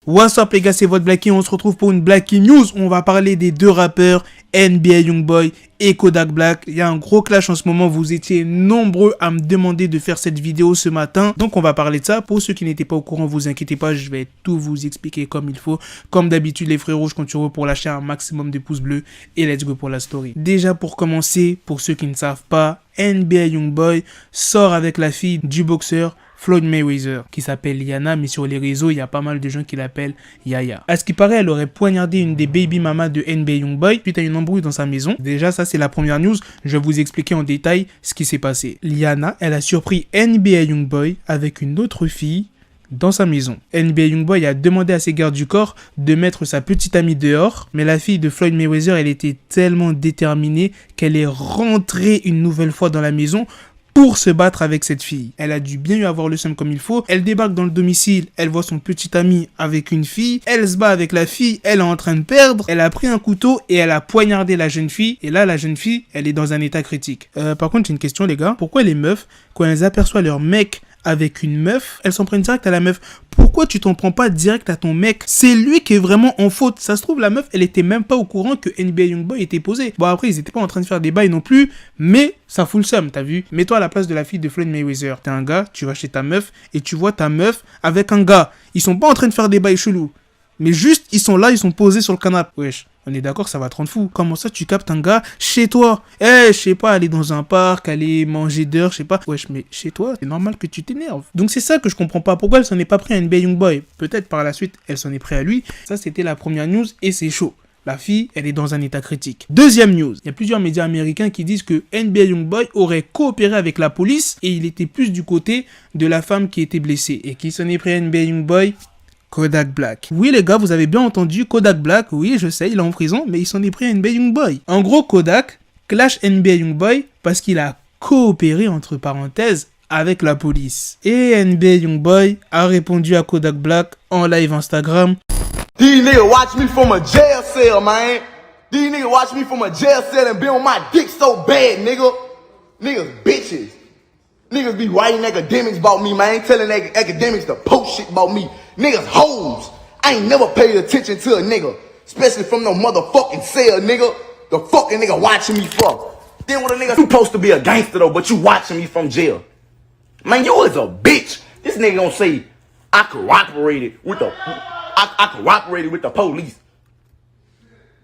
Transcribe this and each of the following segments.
What's up les gars, c'est votre Blacky, on se retrouve pour une Blacky News où on va parler des deux rappeurs NBA Youngboy et Kodak Black. Il y a un gros clash en ce moment, vous étiez nombreux à me demander de faire cette vidéo ce matin, donc on va parler de ça. Pour ceux qui n'étaient pas au courant, vous inquiétez pas, je vais tout vous expliquer comme il faut. Comme d'habitude les frérots, je compte sur vous pour lâcher un maximum de pouces bleus et let's go pour la story. Déjà pour commencer, pour ceux qui ne savent pas, NBA Youngboy sort avec la fille du boxeur Floyd Mayweather, qui s'appelle Yana, mais sur les réseaux, il y a pas mal de gens qui l'appellent Yaya. À ce qui paraît, elle aurait poignardé une des baby mamas de NBA Youngboy suite à une embrouille dans sa maison. Déjà, ça c'est la première news, je vais vous expliquer en détail ce qui s'est passé. Yana, elle a surpris NBA Youngboy avec une autre fille dans sa maison. NBA Youngboy a demandé à ses gardes du corps de mettre sa petite amie dehors, mais la fille de Floyd Mayweather, elle était tellement déterminée qu'elle est rentrée une nouvelle fois dans la maison pour se battre avec cette fille. Elle a dû bien eu avoir le seum comme il faut. Elle débarque dans le domicile, elle voit son petit ami avec une fille, elle se bat avec la fille, elle est en train de perdre, elle a pris un couteau et elle a poignardé la jeune fille, et là la jeune fille, elle est dans un état critique. Par contre j'ai une question les gars, pourquoi les meufs, quand elles aperçoivent leur mec avec une meuf, elles s'en prennent direct à la meuf? Pourquoi tu t'en prends pas direct à ton mec? C'est lui qui est vraiment en faute. Ça se trouve, la meuf, elle était même pas au courant que NBA Youngboy était posé. Bon, après, ils étaient pas en train de faire des bails non plus, mais ça fout le seum, t'as vu? Mets-toi à la place de la fille de Floyd Mayweather. T'es un gars, tu vas chez ta meuf et tu vois ta meuf avec un gars. Ils sont pas en train de faire des bails chelous, mais juste, ils sont là, ils sont posés sur le canapé. Wesh, on est d'accord, ça va te rendre fou. Comment ça, tu captes un gars chez toi? Je sais pas, aller dans un parc, aller manger dehors, je sais pas. Wesh, mais chez toi, c'est normal que tu t'énerves. Donc c'est ça que je comprends pas. Pourquoi elle s'en est pas pris à NBA Youngboy? Peut-être par la suite, elle s'en est pris à lui. Ça, c'était la première news et c'est chaud. La fille, elle est dans un état critique. Deuxième news, il y a plusieurs médias américains qui disent que NBA Youngboy aurait coopéré avec la police et il était plus du côté de la femme qui était blessée. Et qui s'en est pris à NBA Youngboy? Kodak Black. Oui les gars, vous avez bien entendu, Kodak Black, oui je sais, il est en prison, mais il s'en est pris à NBA Youngboy. En gros, Kodak clash NBA Youngboy parce qu'il a coopéré, entre parenthèses, avec la police. Et NBA Youngboy a répondu à Kodak Black en live Instagram. These niggas watch me from a jail cell, man. These niggas watch me from a jail cell and be on my dick so bad, nigga. Niggas bitches. Niggas be writing academics about me, man. Telling academics to post shit about me. Niggas hoes. I ain't never paid attention to a nigga. Especially from no motherfucking cell, nigga. The fucking nigga watching me for. Then what a nigga supposed to be a gangster though, but you watching me from jail. Man, you is a bitch. This nigga gonna say I cooperated with the police.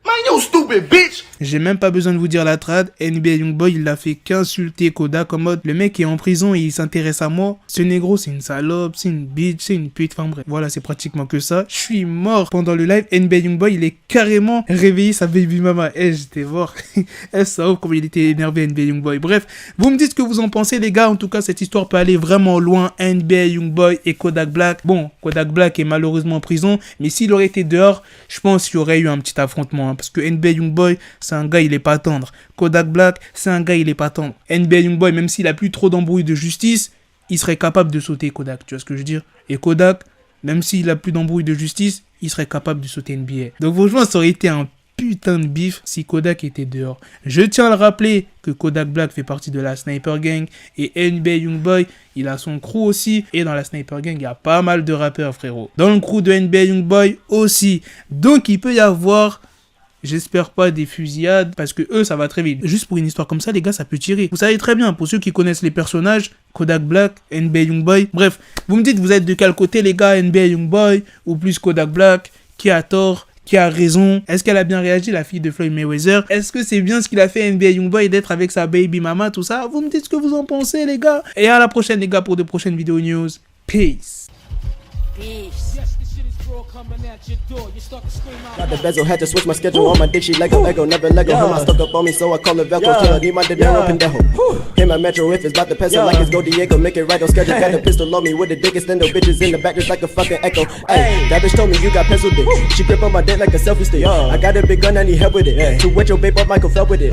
Man, you stupid bitch! J'ai même pas besoin de vous dire la trad, NBA Youngboy il l'a fait qu'insulter Kodak en mode le mec est en prison et il s'intéresse à moi. Ce négro c'est une salope, c'est une bitch, c'est une pute, enfin bref. Voilà, c'est pratiquement que ça. Je suis mort. Pendant le live, NBA Youngboy il est carrément réveillé sa baby mama. J'étais mort. Ça ouf comme il était énervé NBA Youngboy. Bref, vous me dites ce que vous en pensez les gars. En tout cas, cette histoire peut aller vraiment loin. NBA Youngboy et Kodak Black. Bon, Kodak Black est malheureusement en prison, mais s'il aurait été dehors, je pense qu'il y aurait eu un petit affrontement. Parce que NBA Youngboy, c'est un gars, il est pas tendre. Kodak Black, c'est un gars, il est pas tendre. NBA Youngboy, même s'il a plus trop d'embrouilles de justice, il serait capable de sauter Kodak, tu vois ce que je veux dire? Et Kodak, même s'il a plus d'embrouilles de justice, il serait capable de sauter NBA. Donc franchement, ça aurait été un putain de bif si Kodak était dehors. Je tiens à le rappeler que Kodak Black fait partie de la Sniper Gang et NBA Youngboy, il a son crew aussi. Et dans la Sniper Gang, il y a pas mal de rappeurs, frérot. Dans le crew de NBA Youngboy aussi. Donc il peut y avoir... J'espère pas des fusillades, parce que eux, ça va très vite. Juste pour une histoire comme ça, les gars, ça peut tirer. Vous savez très bien, pour ceux qui connaissent les personnages, Kodak Black, NBA Youngboy. Bref, vous me dites, vous êtes de quel côté, les gars, NBA Youngboy, ou plus Kodak Black? Qui a tort? Qui a raison? Est-ce qu'elle a bien réagi, la fille de Floyd Mayweather? Est-ce que c'est bien ce qu'il a fait NBA Youngboy d'être avec sa baby mama, tout ça? Vous me dites ce que vous en pensez, les gars. Et à la prochaine, les gars, pour de prochaines vidéos news. Peace. Got the bezel, had to switch my schedule. On my dick, she Lego, never Lego. Her stuck up on me, so I call her Velcro. Till I need my dinero pendejo. Hit my metro if it's about to pencil like it's Go Diego. Make it right on schedule. Got the pistol on me with the dick extendo. Bitches in the back just like a fucking echo. Ay, that bitch told me you got pencil dick. She grip on my dick like a selfie stick. I got a big gun, I need help with it. To wet your babe up, Michael fell with it.